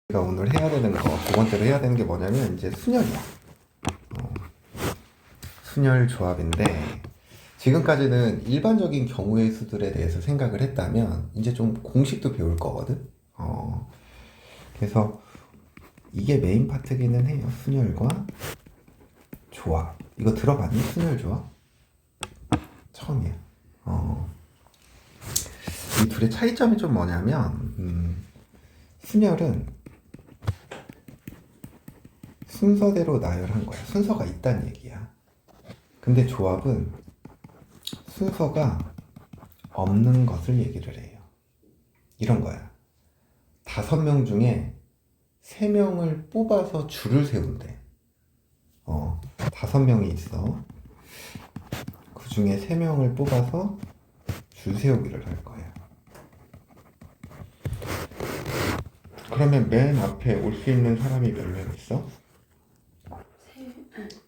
우리가 오늘 해야 되는 거, 두 번째로 해야 되는 게 뭐냐면 이제 순열이야. 순열 조합인데 지금까지는 일반적인 경우의 수들에 대해서 생각을 했다면 이제 좀 공식도 배울 거거든. 그래서 이게 메인 파트기는 해요. 순열과 조합. 이거 들어봤니? 순열 조합? 처음이야. 이 둘의 차이점이 좀 뭐냐면 순열은 순서대로 나열한 거야. 순서가 있다는 얘기야. 근데 조합은 순서가 없는 것을 얘기를 해요. 이런 거야. 5명 중에 3명을 뽑아서 줄을 세운대. 5명이 있어. 그 중에 3명을 뽑아서 줄 세우기를 할 거야. 그러면 맨 앞에 올 수 있는 사람이 몇 명 있어?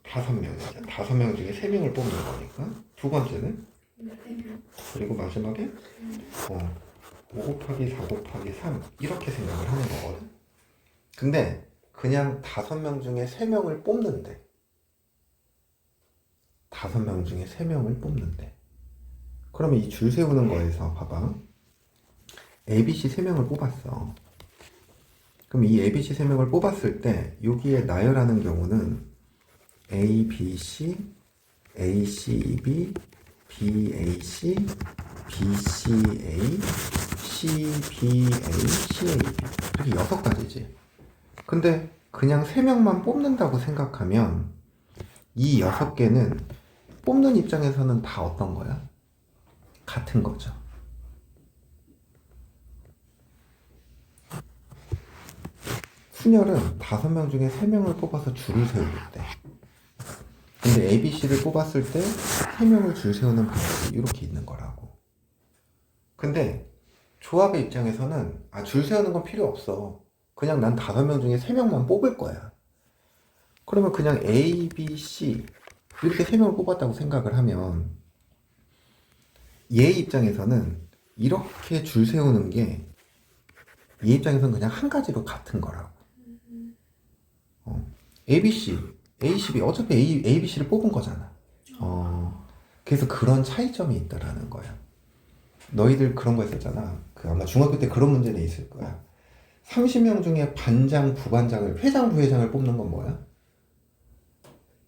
5명이죠. 5명 중에 3명을 뽑는 거니까. 두 번째는? 그리고 마지막에 5 곱하기 4 곱하기 3 이렇게 생각을 하는 거거든. 근데 그냥 5명 중에 3명을 뽑는데 5명 중에 3명을 뽑는데 그러면 이 줄 세우는 거에서 봐봐. ABC 3명을 뽑았어. 그럼 이 ABC 3명을 뽑았을 때 여기에 나열하는 경우는 A, B, C, A, C, B, B, A, C, B, C, A, C, B, A, C, A, B 이렇게 6가지지. 근데 그냥 3명만 뽑는다고 생각하면 이 6개는 뽑는 입장에서는 다 어떤 거야? 같은 거죠. 순열은 5명 중에 3명을 뽑아서 줄을 세우겠대. 근데 ABC를 뽑았을 때 3명을 줄 세우는 방법이 이렇게 있는 거라고. 근데 조합의 입장에서는 줄 세우는 건 필요 없어. 그냥 난 5명 중에 3명만 뽑을 거야. 그러면 그냥 A, B, C 이렇게 3명을 뽑았다고 생각을 하면 얘 입장에서는 이렇게 줄 세우는 게 얘 입장에서는 그냥 한 가지로 같은 거라고. ABC, ACB 어차피 ABC를 뽑은 거잖아. 그래서 그런 차이점이 있다라는 거야. 너희들 그런 거 있었잖아. 아마 중학교 때 그런 문제는 있을 거야. 30명 중에 반장, 부반장을, 회장, 부회장을 뽑는 건 뭐야?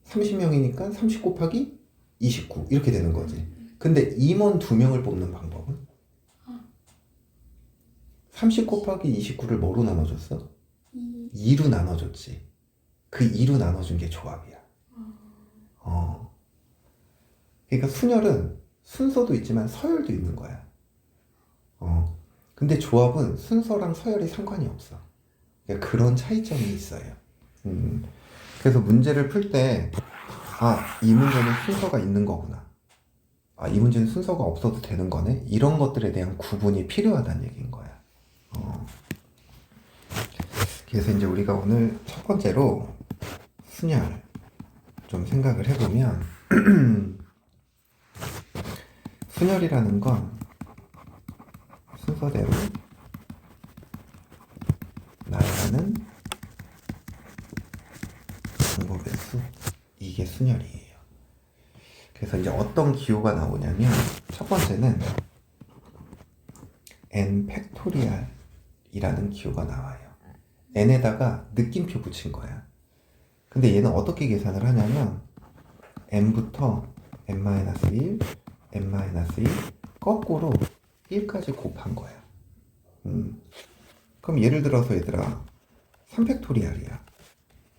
30명이니까 30 곱하기 29 이렇게 되는 거지. 근데 임원 2명을 뽑는 방법은? 30 곱하기 29를 뭐로 나눠줬어? 2로 나눠줬지. 그 2로 나눠준 게 조합이야. 그러니까 순열은 순서도 있지만 서열도 있는 거야. 근데 조합은 순서랑 서열이 상관이 없어. 그러니까 그런 차이점이 있어요. 그래서 문제를 풀 때, 이 문제는 순서가 있는 거구나. 이 문제는 순서가 없어도 되는 거네. 이런 것들에 대한 구분이 필요하다는 얘기인 거야. 그래서 이제 우리가 오늘 첫 번째로 순열 좀 생각을 해보면 순열이라는 건 순서대로 나열하는 방법의 수, 이게 순열이에요. 그래서 이제 어떤 기호가 나오냐면 첫 번째는 n 팩토리얼이라는 기호가 나와요. n에다가 느낌표 붙인 거야. 근데 얘는 어떻게 계산을 하냐면 n부터 n-1, n-1 거꾸로 1까지 곱한 거야. 그럼 예를 들어서 얘들아 3팩토리얼이야.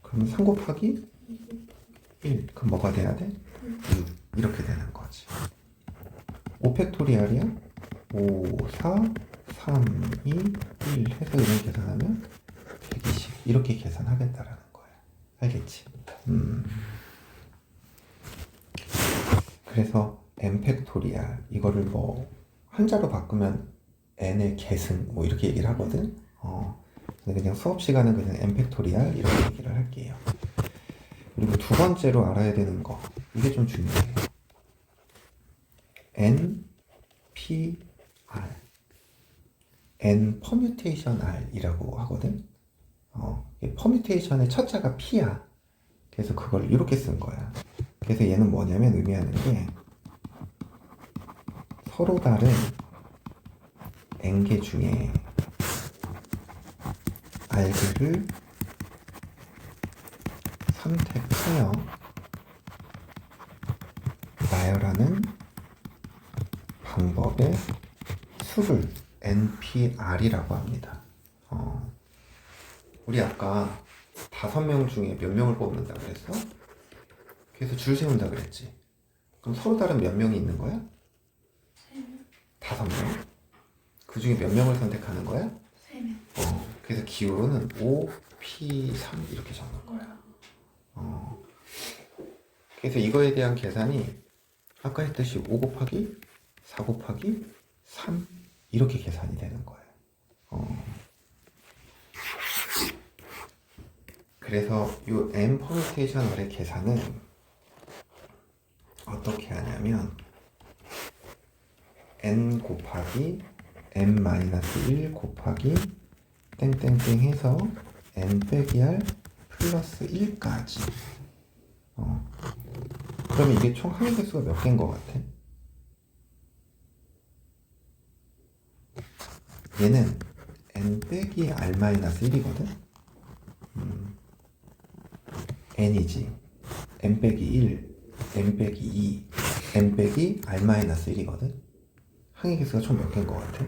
그럼 3 곱하기 1 그럼 뭐가 돼야 돼? 6 이렇게 되는 거지. 5팩토리얼이야. 5, 4, 3, 2, 1 해서 이런 계산하면 120 이렇게 계산하겠다라는 거야. 알겠지? 그래서 n 팩토리얼 이거를 뭐 한자로 바꾸면 n의 계승 뭐 이렇게 얘기를 하거든. 근데 그냥 수업 시간은 그냥 n 팩토리얼 이렇게 얘기를 할게요. 그리고 두 번째로 알아야 되는 거 이게 좀 중요해요. n p r n 퍼뮤테이션 r이라고 하거든. 이 퍼뮤테이션의 첫자가 P야. 그래서 그걸 이렇게 쓴 거야. 그래서 얘는 뭐냐면 의미하는 게 서로 다른 n개 중에 알개를 선택하여 나열하는 방법의 수를 NPR이라고 합니다. 우리 아까 5명 중에 몇 명을 뽑는다 그랬어? 그래서 줄 세운다 그랬지. 그럼 서로 다른 몇 명이 있는 거야? 5명. 그 중에 몇 명을 선택하는 거야? 3명. 그래서 기호로는 5, P, 3 이렇게 적는 거야. 그래서 이거에 대한 계산이 아까 했듯이 5 곱하기 4 곱하기 3 이렇게 계산이 되는 거예요. 그래서 이 n 퍼뮤테이션의 계산은 어떻게 하냐면 n 곱하기 n-1 곱하기 땡땡땡 해서 n 빼기 r 플러스 1까지. 그러면 이게 총 항의 개수가 몇 개인 것 같아? 얘는 n 빼기 r-1이거든? n이지. n 빼기 1, n 빼기 2, n 빼기 r-1이거든? 항의 개수가 총 몇 개인 것 같아?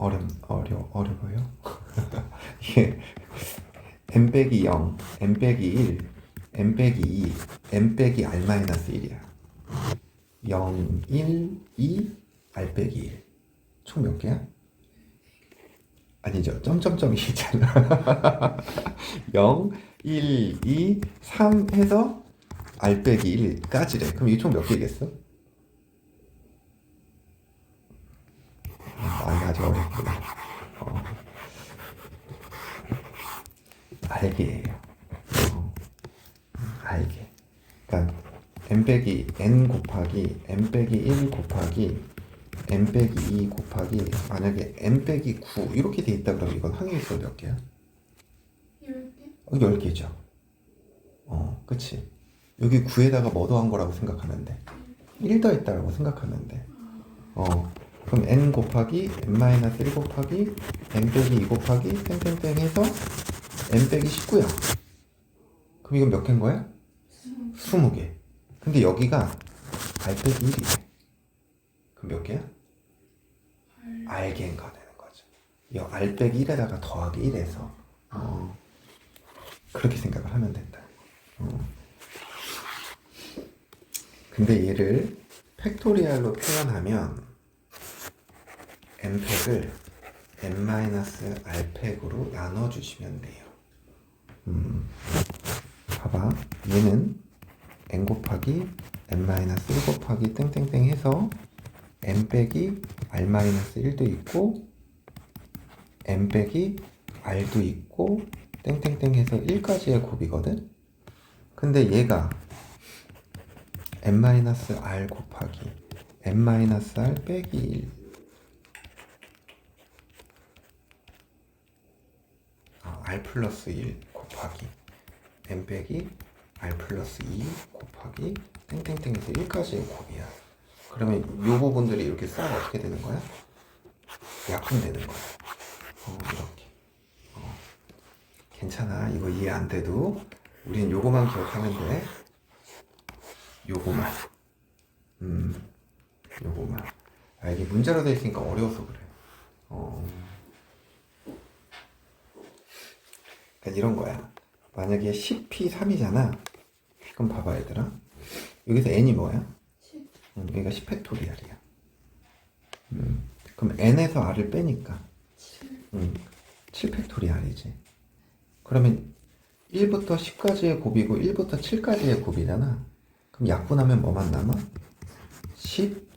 어려워요? 이게 n 빼기 0, n 빼기 1, n 빼기 2, n 빼기 r-1이야. 0, 1, 2, r 빼기 1. 총 몇 개야? 아니죠. 점점점이 있잖아. 0, 1, 2, 3 해서 r 빼기 1까지래. 그럼 이게 총 몇 개겠어? 아주 어렵구나. 알게예요. 알게. 그러니까 n 빼기 n 곱하기 n 빼기 1 곱하기 n 빼기 2 곱하기 만약에 n 빼기 9 이렇게 돼 있다 그러면 이건 항의 개수가 몇 개야? 10개? 10개죠. 그치. 여기 9에다가 뭐 더한 거라고 생각하면 돼. 1 더했다라고 생각하면 돼. 그럼 n 곱하기 n-1 곱하기 n 빼기 2 곱하기 땡땡땡 해서 n 빼기 19야. 그럼 이건 몇 개인 거야? 20개. 근데 여기가 r 빼기 1이래. 그럼 몇 개야? r개인가 되는 거죠. 이 r 빼기 1에다가 더하기 1에서 그렇게 생각을 하면 된다. 근데 얘를 팩토리얼로 표현하면 n팩을 n-r팩으로 나눠주시면 돼요. 봐봐. 얘는 n 곱하기 n-1 곱하기 땡땡땡 해서 n 빼기 r-1도 있고 n 빼기 r도 있고 땡땡땡 해서 1까지의 곱이거든? 근데 얘가 n-r 곱하기 n-r 빼기 1 r 플러스 1 곱하기 n 빼기 r 플러스 2 곱하기 땡땡땡에서 1까지의 곱이야. 그러면 이 부분들이 이렇게 싹 어떻게 되는 거야? 약분되는 거야. 이렇게. 괜찮아. 이거 이해 안 돼도 우린 요거만 기억하면 돼. 요거만. 요거만. 이게 문제로 돼 있으니까 어려워서 그래. 그러니까 이런 거야. 만약에 10p3이잖아. 그럼 봐봐 얘들아. 여기서 n이 뭐야? 10. 여기가 10팩토리얼이야. 그럼 n에서 r을 빼니까 7팩토리얼이지. 그러면 1부터 10까지의 곱이고 1부터 7까지의 곱이잖아. 그럼 약분하면 뭐만 남아? 10,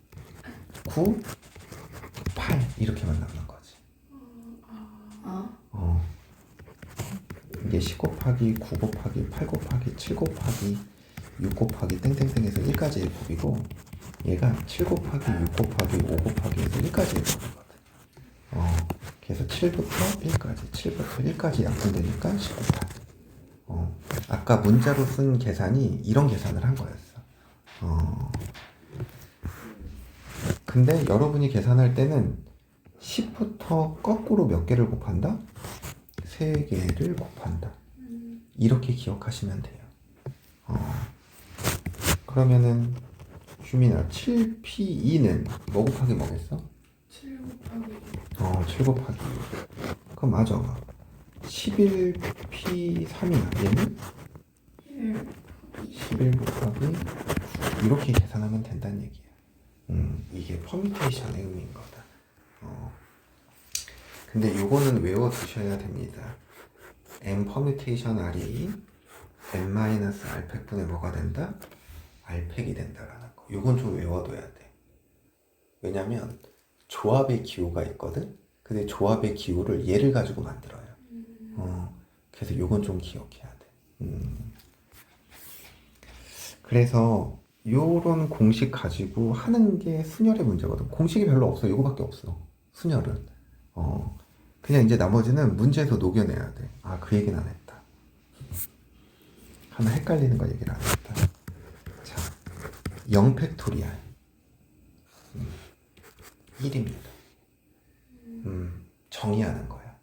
9, 8 이렇게만 남는 거지. 이게 10 곱하기 9 곱하기 8 곱하기 7 곱하기 6 곱하기 땡땡땡에서 1까지의 곱이고 얘가 7 곱하기 6 곱하기 5 곱하기 해서 1까지의 곱이거든. 그래서 7부터 1까지, 7부터 1까지 약분되니까 10 곱하기. 아까 문자로 쓴 계산이 이런 계산을 한 거였어. 근데 여러분이 계산할 때는 10부터 거꾸로 몇 개를 곱한다? 3개를 곱한다. 이렇게 기억하시면 돼요. 그러면은 주민아 7p2는 뭐 곱하기 뭐겠어? 7 곱하기 7 곱하기. 그럼 맞아. 11p3이야. 얘는 11 곱하기 이렇게 계산하면 된다는 얘기야. 이게 퍼뮤테이션의 의미인 거다. 근데 요거는 외워두셔야 됩니다. m 퍼뮤테이션 r이 n-r팩분의 뭐가 된다? r팩이 된다라는 거. 요건 좀 외워둬야 돼. 왜냐면 조합의 기호가 있거든? 근데 조합의 기호를 얘를 가지고 만들어요. 그래서 요건 좀 기억해야 돼. 그래서 요런 공식 가지고 하는 게 순열의 문제거든. 공식이 별로 없어. 요거밖에 없어. 순열은. 그냥 이제 나머지는 문제에서 녹여내야 돼. 아, 그 얘기는 안 했다. 하나 헷갈리는 거 얘기를 안 했다. 자, 0팩토리알 1입니다. 정의하는 거야.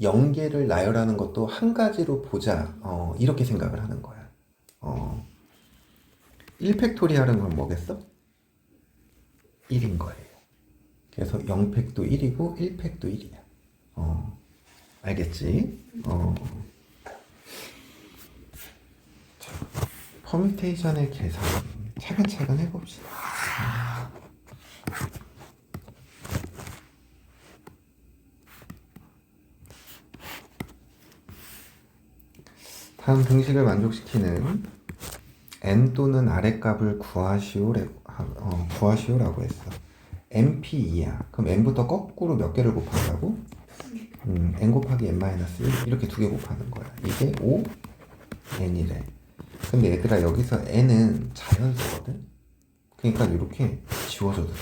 0개를 나열하는 것도 한 가지로 보자. 이렇게 생각을 하는 거야. 1팩토리알은 그럼 뭐겠어? 1인 거예요. 그래서 0팩도 1이고 1팩도 1이야. 알겠지? 자, 퍼뮤테이션의 계산 차근차근 해봅시다. 다음 등식을 만족시키는 n 또는 r의 값을 구하시오라고 했어. np2야. 그럼 n부터 거꾸로 몇 개를 곱한다고? n 곱하기 n-1 이렇게 두 개 곱하는 거야. 이게 5, n이래. 근데 얘들아 여기서 n은 자연수거든? 그러니까 이렇게 지워줘도 돼.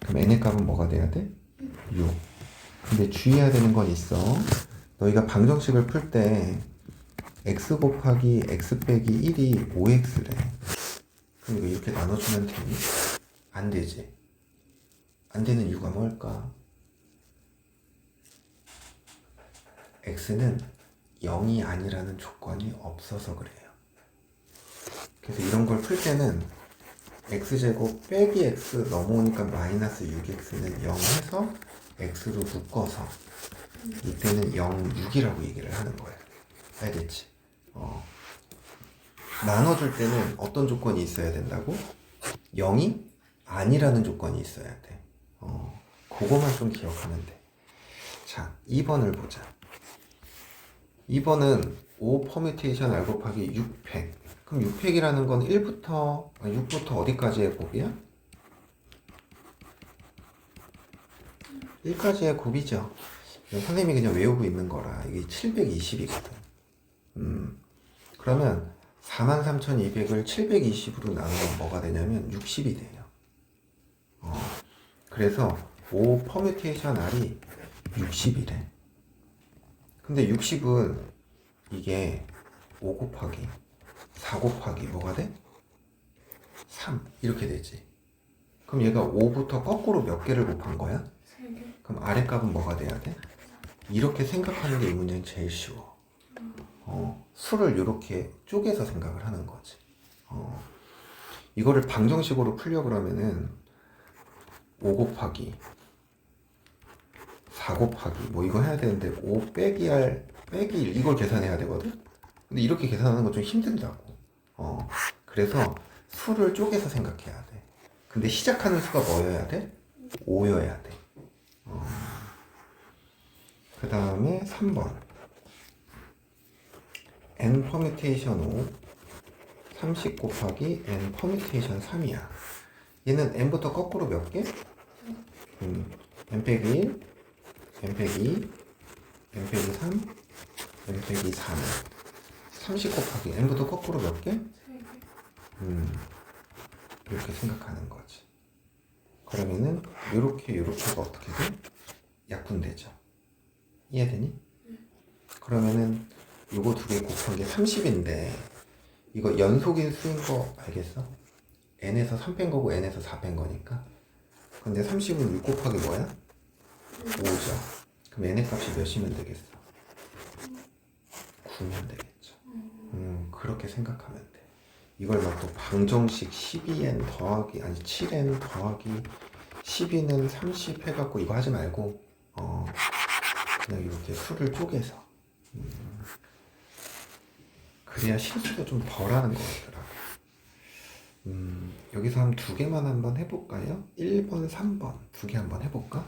그럼 n의 값은 뭐가 돼야 돼? 6. 근데 주의해야 되는 건 있어. 너희가 방정식을 풀 때 x 곱하기 x 빼기 1이 5x래. 그럼 이거 이렇게 나눠주면 되니? 안 되지. 안 되는 이유가 뭘까? x는 0이 아니라는 조건이 없어서 그래요. 그래서 이런 걸 풀 때는 x제곱 빼기 x 넘어오니까 마이너스 6x는 0 해서 x로 묶어서 이때는 0, 6이라고 얘기를 하는 거야. 알겠지? 나눠줄 때는 어떤 조건이 있어야 된다고? 0이 아니라는 조건이 있어야 돼. 그거만 좀 기억하면 돼. 자, 2번을 보자. 2번은 5 퍼뮤테이션 r 곱하기 6팩. 그럼 6팩이라는 건 6부터 어디까지의 곱이야? 1까지의 곱이죠. 선생님이 그냥 외우고 있는 거라. 이게 720이거든. 그러면 43,200을 720으로 나누면 뭐가 되냐면 60이 돼요. 그래서 5 퍼뮤테이션 r이 60이래. 근데 60은 이게 5 곱하기 4 곱하기 뭐가 돼? 3 이렇게 되지. 그럼 얘가 5부터 거꾸로 몇 개를 곱한 거야? 3개. 그럼 아래 값은 뭐가 돼야 돼? 이렇게 생각하는 게 이 문제는 제일 쉬워. 수를 이렇게 쪼개서 생각을 하는 거지. 이거를 방정식으로 풀려 그러면은 5 곱하기 4 곱하기 뭐 이거 해야 되는데 5 빼기 R 빼기 1 이걸 계산해야 되거든? 근데 이렇게 계산하는 건 좀 힘들다고. 그래서 수를 쪼개서 생각해야 돼. 근데 시작하는 수가 뭐여야 돼? 5여야 돼. 그 다음에 3번 n 퍼뮤테이션 5 30 곱하기 n 퍼뮤테이션 3이야. 얘는 n부터 거꾸로 몇 개? n 빼기 1, n 빼기 2, n 빼기 3, n 빼기 3 30 곱하기 n부터 거꾸로 몇 개? 3개. 이렇게 생각하는 거지. 그러면은 요렇게가 어떻게 돼? 약분되죠. 이해되니? 그러면은 요거 두 개 곱한 게 30인데 이거 연속인 수인 거 알겠어? n에서 3 뺀 거고 n에서 4 뺀 거니까. 근데 30은 6 곱하기 뭐야? 5죠. 그럼 n의 값이 몇이면 되겠어? 9면 되겠죠. 그렇게 생각하면 돼. 이걸 막 또 방정식 12n 더하기 아니 7n 더하기 12는 30 해갖고 이거 하지 말고 그냥 이렇게 수를 쪼개서 그래야 실수도 좀 덜하는 것 같더라고. 여기서 한 두 개만 한번 해볼까요? 1번, 3번 두 개 한번 해볼까?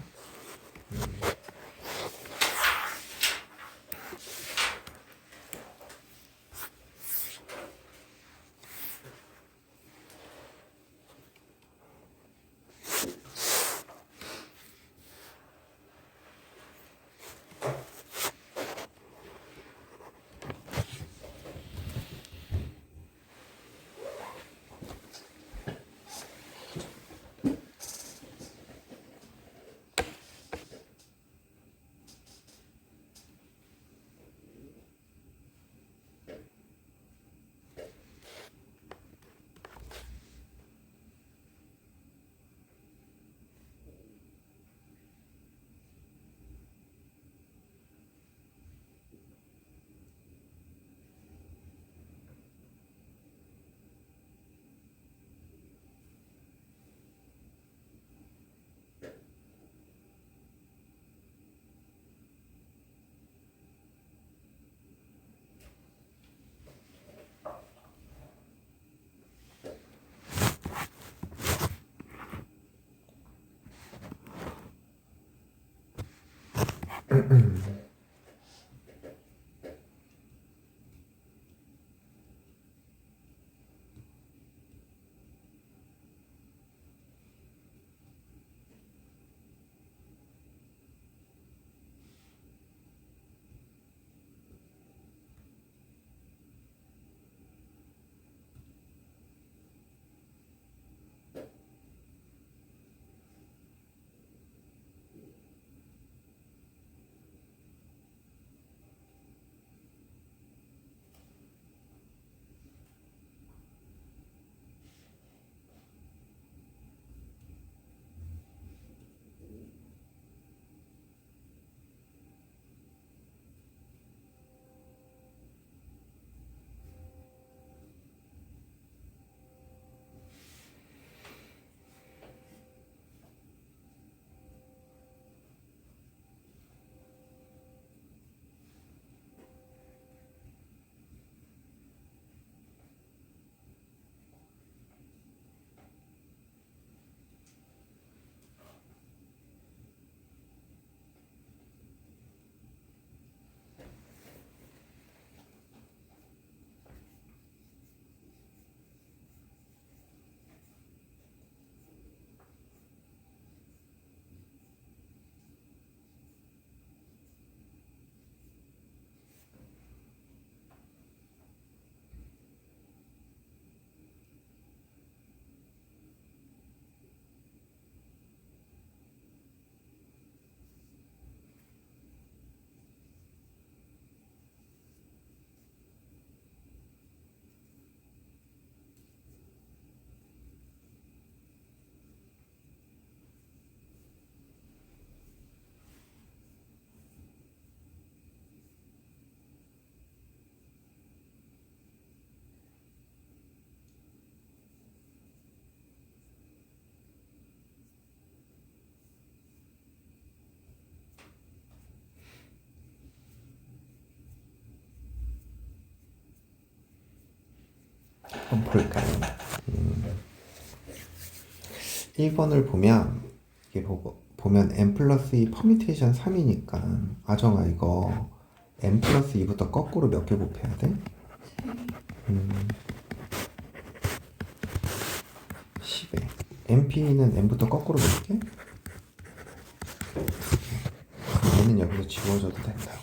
한번 볼까요? 1번을 보면 이게 보면 n 플러스 2 퍼뮤테이션 3이니까 아정아 이거 n 플러스 2부터 거꾸로 몇 개 곱해야 돼? 10에 np는 n부터 거꾸로 몇 개? 얘는 여기서 지워줘도 된다고.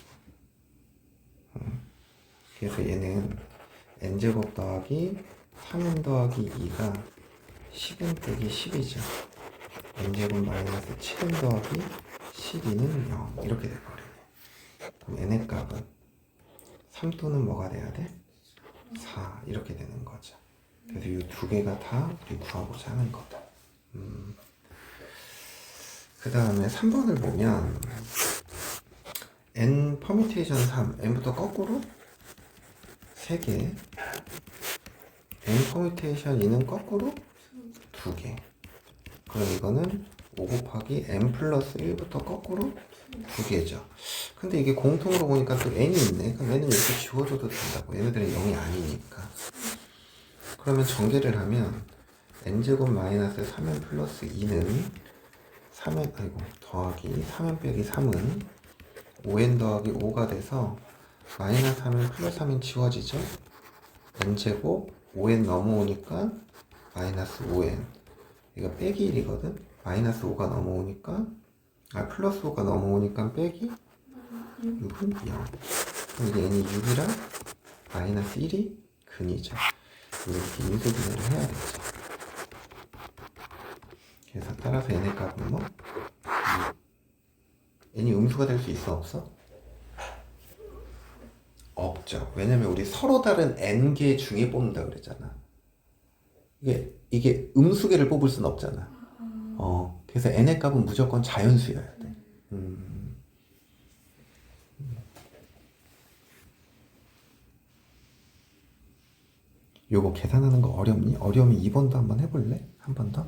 그래서 얘는 n제곱 더하기 3n 더하기 2가 10n 빼기 10이죠. n제곱 마이너스 7 더하기 12는 0 이렇게 돼버리네. 그럼 n의 값은 3또는 뭐가 돼야 돼? 4 이렇게 되는 거죠. 그래서 이 두 개가 다 우리 구하고자 하는 거다. 그 다음에 3번을 보면 n 퍼뮤테이션 3 n부터 거꾸로 3개 n 퍼뮤테이션 2는 거꾸로 2개. 그럼 이거는 5 곱하기 n 플러스 1부터 거꾸로 2개죠. 근데 이게 공통으로 보니까 또 n이 있네. 그럼 n은 이렇게 지워줘도 된다고. 얘네들은 0이 아니니까. 그러면 전개를 하면 n제곱 마이너스 3n 플러스 2는 3n 더하기 3n 빼기 3은 5n 더하기 5가 돼서 마이너스 3n 플러스 3n 지워지죠. n제곱 5n 넘어오니까 마이너스 5n 이거 빼기 1이거든. 마이너스 5가 넘어오니까 플러스 5가 넘어오니까 빼기 6은 0. 그럼 이게 n이 6이랑 마이너스 1이 근이죠. 이렇게 인수분해를 해야 되죠. 그래서 따라서 n의 값은 뭐? 6. n이 음수가 될 수 있어 없어? 없죠. 왜냐면 우리 서로 다른 n개 중에 뽑는다 그랬잖아. 이게 음수개를 뽑을 수는 없잖아. 그래서 n의 값은 무조건 자연수여야 돼. 요거 계산하는 거 어렵니? 어려우면 2번도 한번 해볼래? 한 번 더?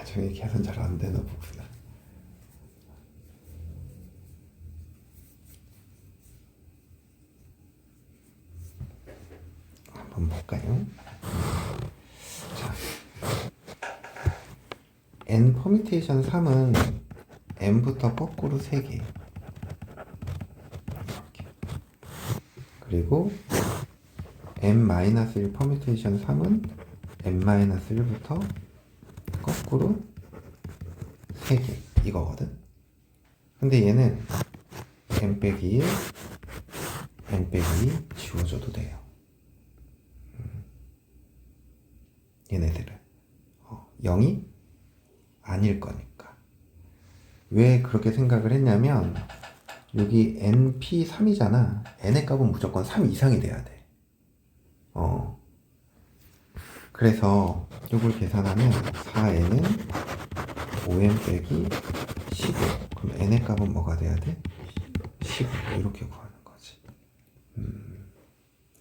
저기 계산 잘 안 되나 보구나. 한번 볼까요? 자, n 퍼뮤테이션 3은 n부터 거꾸로 3개 이렇게. 그리고 n-1 퍼뮤테이션 3은 n-1부터 거꾸로 3개 이거거든. 근데 얘는 n 빼기 1, n 빼기 2 지워줘도 돼요. 얘네들은 0이 아닐 거니까. 왜 그렇게 생각을 했냐면 여기 np3이잖아. n의 값은 무조건 3 이상이 돼야 돼. 그래서 이걸 계산하면 4n은 5n 빼기 15. 그럼 n의 값은 뭐가 돼야 돼? 15. 이렇게 구하는 거지.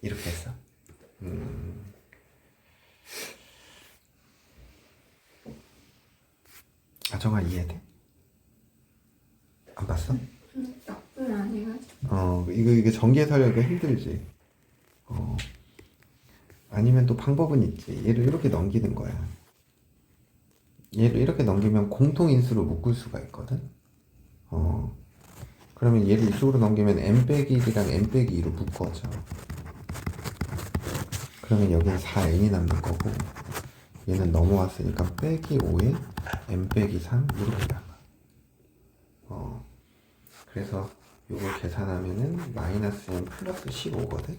이렇게 했어. 아정아 이해돼? 안 봤어? 나쁜 아니야. 이거 전개해설하기가 힘들지. 아니면 또 방법은 있지. 얘를 이렇게 넘기는 거야. 얘를 이렇게 넘기면 공통인수로 묶을 수가 있거든. 그러면 얘를 이쪽으로 넘기면 n 빼기 1이랑 n 빼기 2로 묶어져. 그러면 여기는 4n이 남는 거고 얘는 넘어왔으니까 빼기 5n, n 빼기 3 이렇게 남아. 그래서 이걸 계산하면은 마이너스 n 플러스 15거든.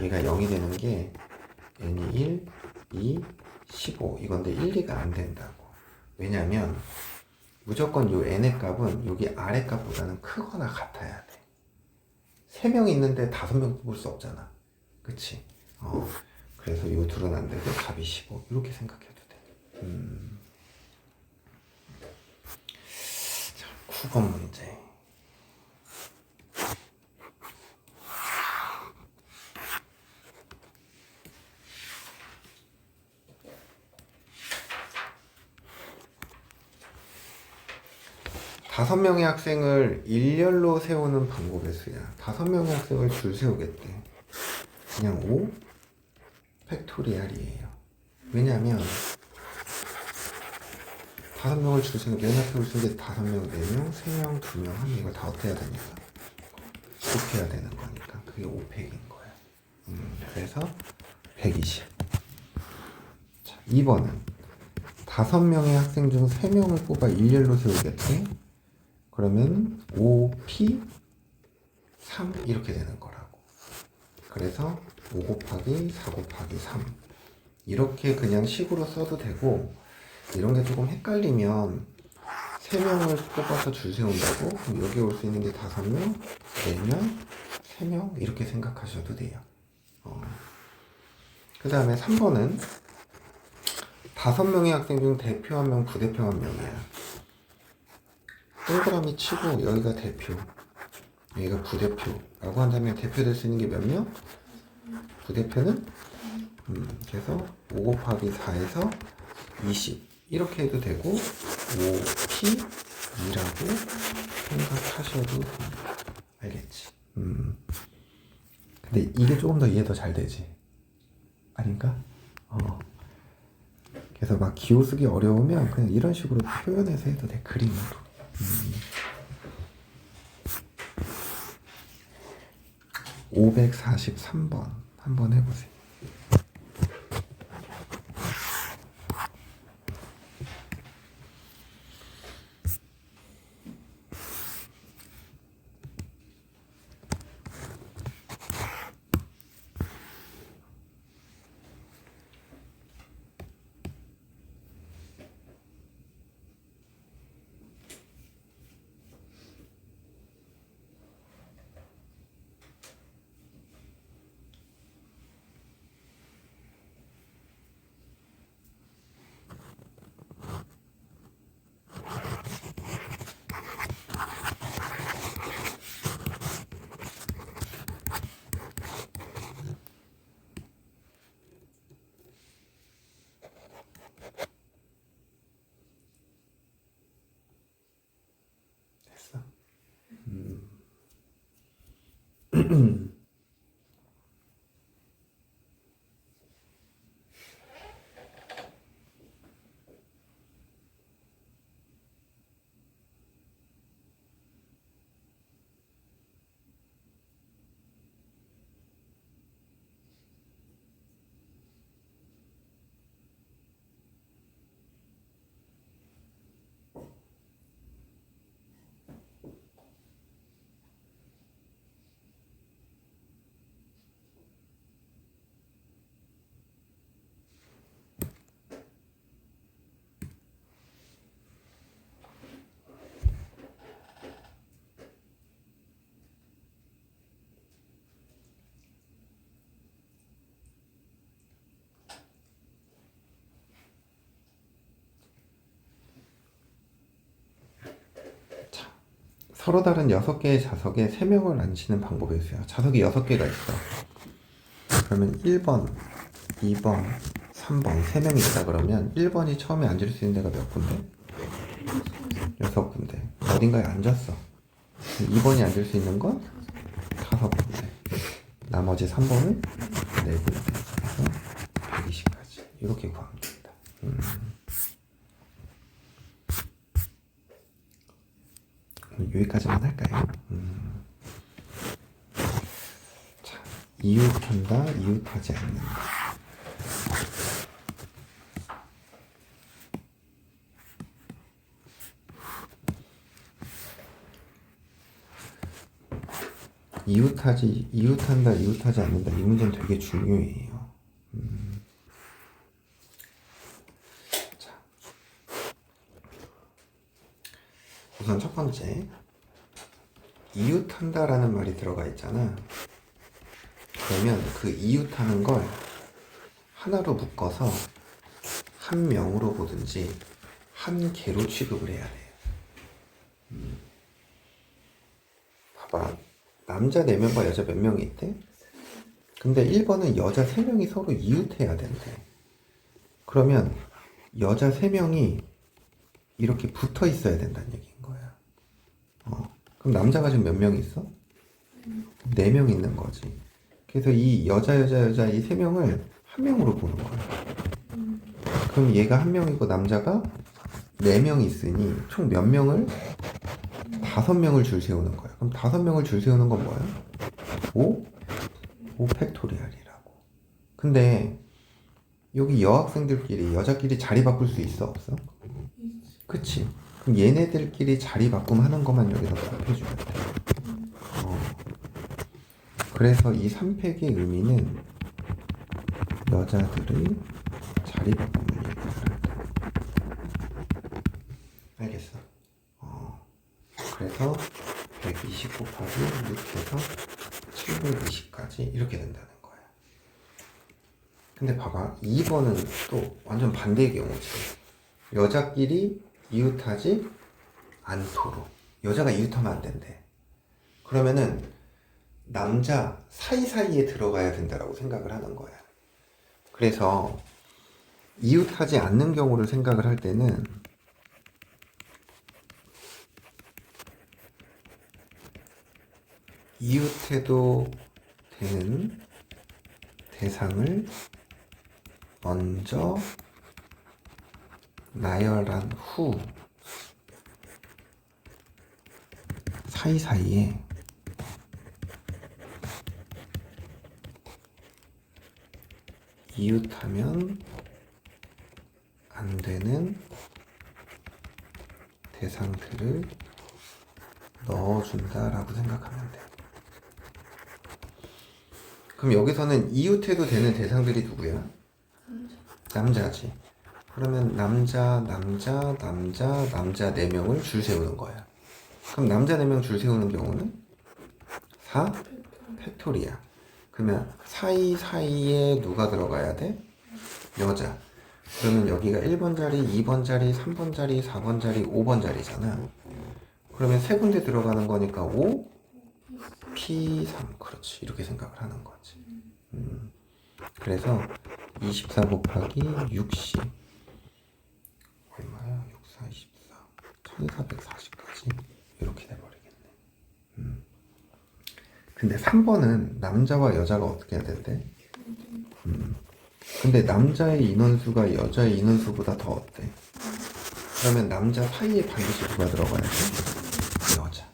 얘가 0이 되는 게 n이 1, 2, 15 이건데 1, 2가 안 된다고. 왜냐면 무조건 요 n의 값은 여기 아래 값보다는 크거나 같아야 돼. 3명 있는데 5명 뽑을 수 없잖아. 그치? 그래서 요 둘은 안 되고 답이 15 이렇게 생각해도 돼. 자, 9번 문제. 다섯 명의 학생을 일렬로 세우는 방법의 수야. 5명의 학생을 줄 세우겠대. 그냥 5 팩토리얼이에요. 왜냐면 5명을 줄 세우는 게 세울 수 있는 게 5명, 4명, 3명, 2명, 1명 이걸 다 어떻게 해야 되니까 곱해야 되는 거니까 그게 5팩인 거야. 그래서 120. 자, 2번은 5명의 학생 중 3명을 뽑아 일렬로 세우겠대. 그러면 5p 3 이렇게 되는 거라고. 그래서 5 곱하기 4 곱하기 3 이렇게 그냥 식으로 써도 되고, 이런 게 조금 헷갈리면 3명을 뽑아서 줄 세운다고? 그럼 여기 올 수 있는 게 5명, 4명, 3명 이렇게 생각하셔도 돼요. 그 다음에 3번은 5명의 학생 중 대표 1명, 부대표 1명이야. 동그라미 치고 여기가 대표, 여기가 부대표라고 한다면 대표될 수 있는 게 몇 명? 부대표는? 그래서 5 곱하기 4에서 20 이렇게 해도 되고 5p 2라고 생각하셔도 됩니다. 알겠지? 근데 이게 조금 더 이해 더 잘 되지? 아닌가? 그래서 막 기호 쓰기 어려우면 그냥 이런 식으로 표현해서 해도 돼. 그림으로. 543번 한번 해보세요. 됐어? 서로 다른 6개의 자석에 3명을 앉히는 방법이 있어요. 자석이 6개가 있어. 그러면 1번, 2번, 3번 3명이 있다 그러면 1번이 처음에 앉을 수 있는 데가 몇 군데? 6군데. 어딘가에 앉았어. 2번이 앉을 수 있는 건 5군데. 나머지 3번은 4군데. 그래서 120까지. 이렇게 구하면 됩니다. 여기까지만 할까요? 자, 이웃한다, 이웃하지 않는다. 이웃한다, 이웃하지 않는다. 이 문제는 되게 중요해요. 자, 우선 첫 번째, 이웃한다라는 말이 들어가 있잖아. 그러면 그 이웃하는 걸 하나로 묶어서 한 명으로 보든지 한 개로 취급을 해야 돼. 봐봐. 남자 4명과 여자 몇 명이 있대? 근데 1번은 여자 3명이 서로 이웃해야 된대. 그러면 여자 3명이 이렇게 붙어 있어야 된다는 얘기인 거야. 그럼 남자가 지금 몇 명 있어? 4명 있는 거지. 그래서 이 여자 이 3명을 한 명으로 보는 거야. 그럼 얘가 한 명이고 남자가 4명 있으니 총 몇 명을? 5명을 줄 세우는 거야. 그럼 5명을 줄 세우는 건 뭐야? 5 팩토리얼이라고. 근데 여기 여학생들끼리 여자끼리 자리 바꿀 수 있어 없어? 그치? 그럼 얘네들끼리 자리 바꿈 하는 것만 여기서 답해주면 돼. 그래서 이 3팩의 의미는 여자들의 자리 바꿈을 얘기를 한다. 알겠어? 그래서 120 곱하기 6해서 720까지 이렇게 된다는 거야. 근데 봐봐, 2번은 또 완전 반대의 경우지. 여자끼리 이웃하지 않도록. 여자가 이웃하면 안 된대. 그러면은 남자 사이사이에 들어가야 된다라고 생각을 하는 거야. 그래서 이웃하지 않는 경우를 생각을 할 때는 이웃해도 되는 대상을 먼저 나열한 후 사이사이에 이웃하면 안 되는 대상들을 넣어준다라고 생각하면 돼. 그럼 여기서는 이웃해도 되는 대상들이 누구야? 남자지. 그러면 남자 4명을 줄 세우는 거야. 그럼 남자 4명 줄 세우는 경우는 4 팩토리야. 그러면 사이사이에 누가 들어가야 돼? 여자. 그러면 여기가 1번 자리, 2번 자리, 3번 자리, 4번 자리, 5번 자리잖아. 그러면 세 군데 들어가는 거니까 5, P3. 그렇지. 이렇게 생각을 하는 거지. 그래서 24 곱하기 60 얼마야? 6, 4, 24 1440까지 이렇게 돼버리겠네. 근데 3번은 남자와 여자가 어떻게 해야 된대? 근데 남자의 인원수가 여자의 인원수보다 더 어때? 그러면 남자 사이에 반드시 누가 들어가야 돼? 여자.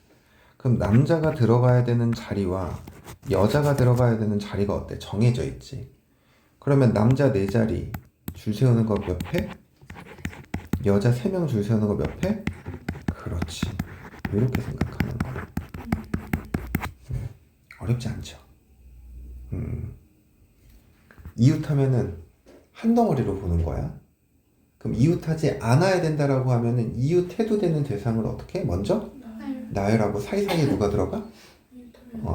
그럼 남자가 들어가야 되는 자리와 여자가 들어가야 되는 자리가 어때? 정해져 있지. 그러면 남자 4자리 줄 세우는 거 몇 팩? 여자 3명 줄 세우는 거 몇 팩? 그렇지. 이렇게 생각하는 거야. 어렵지 않죠? 이웃하면은 한 덩어리로 보는 거야. 그럼 이웃하지 않아야 된다라고 하면은 이웃해도 되는 대상을 어떻게 해? 먼저 나열하고 사이사이에 누가 들어가?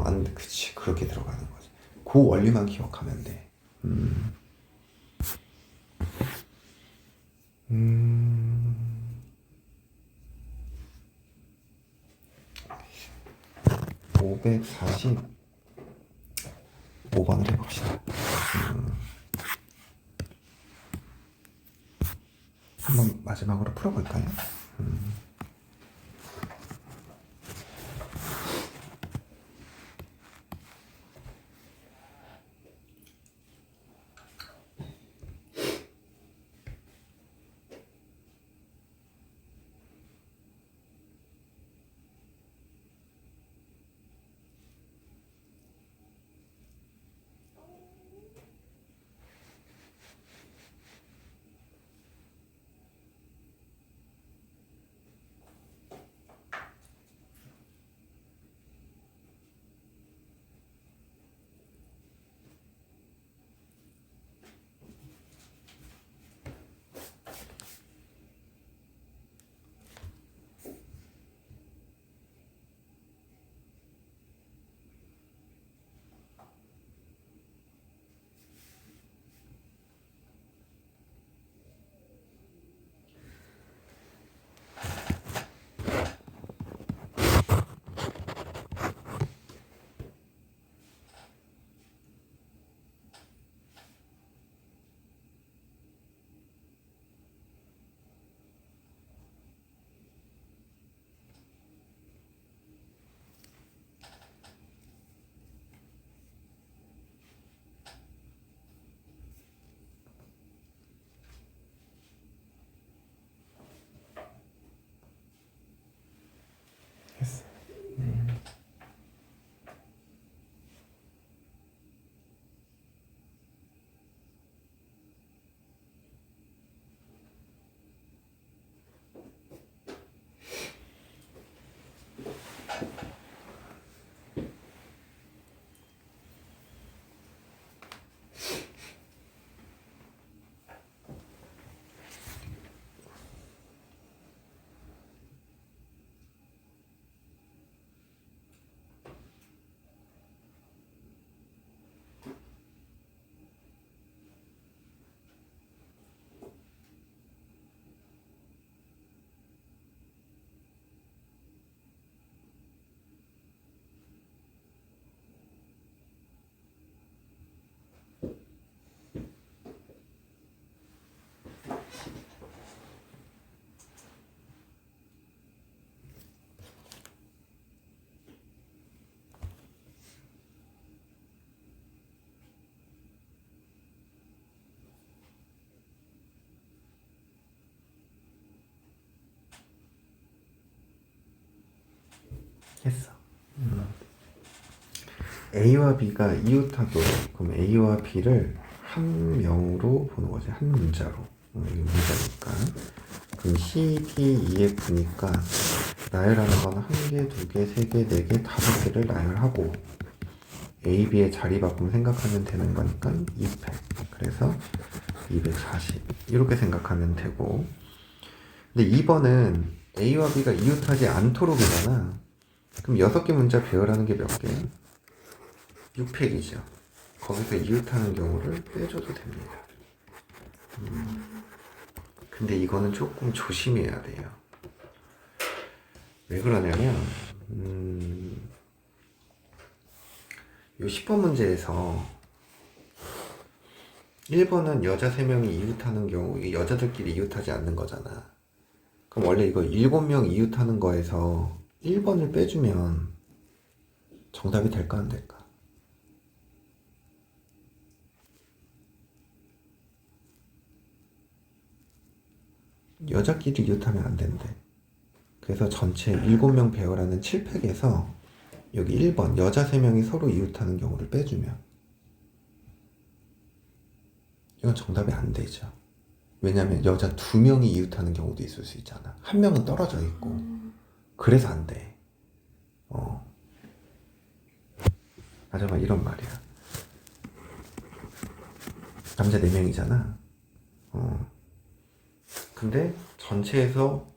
안 돼. 그치. 그렇게 들어가는 거지. 그 원리만 기억하면 돼. 545번을 해봅시다. 한번 마지막으로 풀어볼까요? 했어. 했어. A와 B가 이웃하도록, 그럼 A와 B를 한 명으로 보는 거지. 한 문자로. 이게 문자니까. 그럼 C, D, E, F니까 나열하는 건 한 개, 두 개, 세 개, 네 개, 다섯 개를 나열하고 A, B의 자리바꿈 생각하면 되는 거니까 200. 그래서 240. 이렇게 생각하면 되고. 근데 2번은 A와 B가 이웃하지 않도록이잖아. 그럼 6개 문자 배열하는 게 몇 개야? 6팩이죠. 거기서 이웃하는 경우를 빼줘도 됩니다. 근데 이거는 조금 조심해야 돼요. 왜 그러냐면 요 10번 문제에서 1번은 여자 3명이 이웃하는 경우, 이게 여자들끼리 이웃하지 않는 거잖아. 그럼 원래 이거 7명 이웃하는 거에서 1번을 빼주면 정답이 될까 안 될까? 여자끼리 이웃하면 안 된대. 그래서 전체 7명 배열하는 7팩에서 여기 1번 여자 3명이 서로 이웃하는 경우를 빼주면 이건 정답이 안 되죠. 왜냐면 여자 2명이 이웃하는 경우도 있을 수 있잖아. 한 명은 떨어져 있고. 그래서 안 돼. 맞아, 이런 말이야. 남자 4명이잖아. 근데 전체에서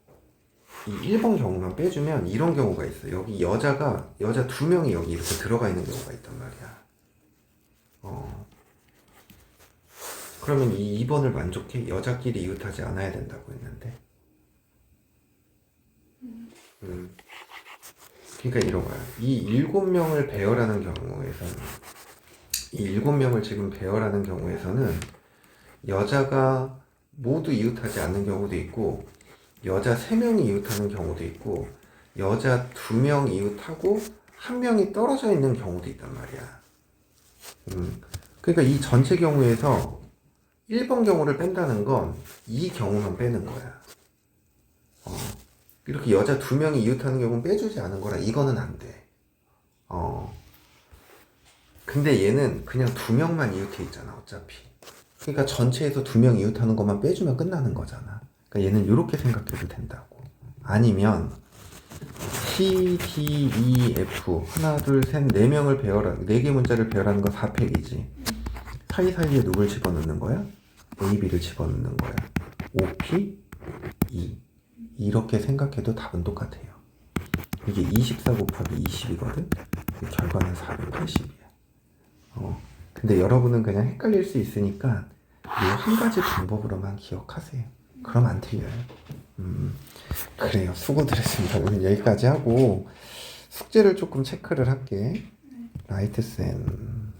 이 1번 경우만 빼주면 이런 경우가 있어. 여기 여자 2명이 여기 이렇게 들어가 있는 경우가 있단 말이야. 그러면 이 2번을 만족해? 여자끼리 이웃하지 않아야 된다고 했는데. 그러니까 이런 거야. 이 7명을 배열하는 경우에서는 이 7명을 지금 배열하는 경우에서는 여자가 모두 이웃하지 않는 경우도 있고 여자 3명이 이웃하는 경우도 있고 여자 2명 이웃하고 1명이 떨어져 있는 경우도 있단 말이야. 그러니까 이 전체 경우에서 1번 경우를 뺀다는 건 이 경우만 빼는 거야. 이렇게 여자 2명이 이웃하는 경우는 빼주지 않은 거라 이거는 안 돼. 근데 얘는 그냥 2명만 이웃해 있잖아 어차피. 그러니까 전체에서 2명 이웃하는 것만 빼주면 끝나는 거잖아. 그러니까 얘는 이렇게 생각해도 된다고. 아니면 C, D, E, F 하나, 둘, 셋, 4명을 배열하는 4개 문자를 배열하는 건 4팩이지. 사이사이에 누굴 집어넣는 거야? A, B를 집어넣는 거야. O, P, E 이렇게 생각해도 답은 똑같아요. 이게 24 곱하기 20이거든? 결과는 480이야. 근데 여러분은 그냥 헷갈릴 수 있으니까 이 한 가지 방법으로만 기억하세요. 그럼 안 틀려요. 그래요. 수고들 했습니다. 오늘 여기까지 하고 숙제를 조금 체크를 할게. 라이트센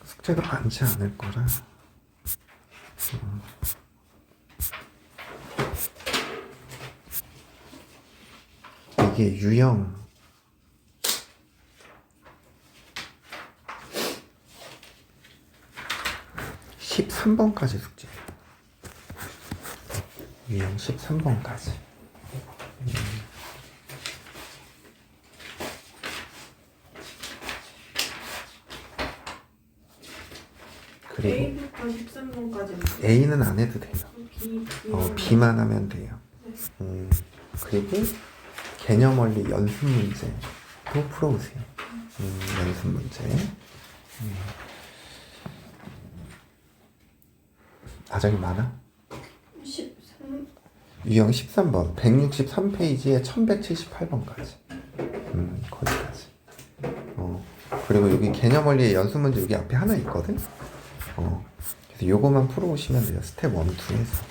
숙제가 많지 않을 거라. 이게 유형 13번까지 숙제예요. 유형 13번까지. 그리고 A부터 13번까지 A는 안 해도 돼요. B, B만 하면 돼요. 그리고 개념 원리 연습 문제도 풀어오세요. 연습 문제. 아정이 많아? 13 유형 13번 163페이지에 1178번까지 거기까지. 그리고 여기 개념 원리의 연습 문제 여기 앞에 하나 있거든. 그래서 요거만 풀어오시면 돼요. 스텝 1, 2에서.